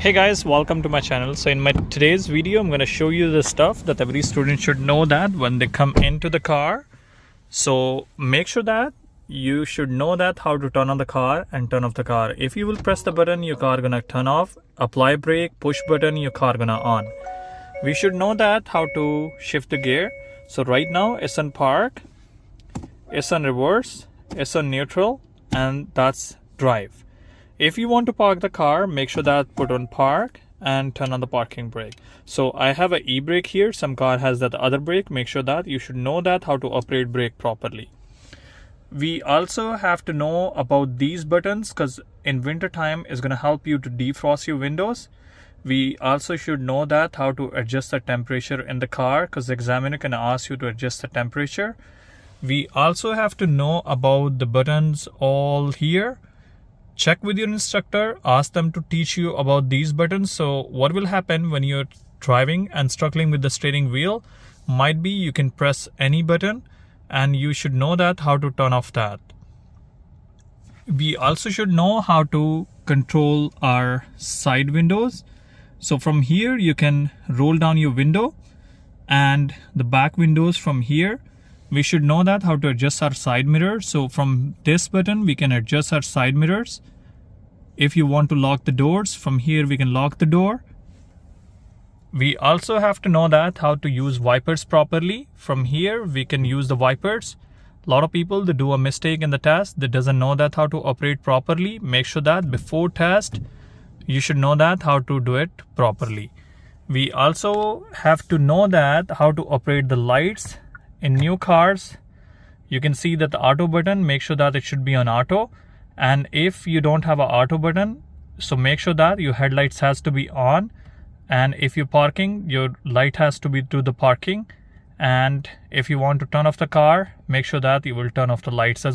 Hey guys, welcome to my channel. So in my today's video I'm going to show you the stuff that every student should know that when they come into the car. So make sure that you should know that how to turn on the car and turn off the car. If you will press the button, your car gonna turn off. Apply brake, push button, your car gonna on. We should know that how to shift the gear. So right now it's on park, it's on reverse, it's on neutral, and that's drive. If you want to park the car, make sure that put on park and turn on the parking brake. So I have an e-brake here. Some car has that other brake. Make sure that you should know that how to operate brake properly. We also have to know about these buttons because in winter time is going to help you to defrost your windows. We also should know that how to adjust the temperature in the car because the examiner can ask you to adjust the temperature. We also have to know about the buttons all here. Check with your instructor, ask them to teach you about these buttons. So what will happen when you're driving and struggling with the steering wheel? Might be you can press any button and you should know that how to turn off that. We also should know how to control our side windows. So from here you can roll down your window and the back windows from here. We should know that how to adjust our side mirror. So from this button we can adjust our side mirrors. If you want to lock the doors, from here we can lock the door. We also have to know that how to use wipers properly. From here we can use the wipers. A lot of people, they do a mistake in the test. They doesn't know that how to operate properly. Make sure that before test you should know that how to do it properly. We also have to know that how to operate the lights. In new cars, you can see that the auto button, make sure that it should be on auto. And if you don't have an auto button, so make sure that your headlights has to be on. And if you're parking, your light has to be to the parking. And if you want to turn off the car, make sure that you will turn off the lights as well.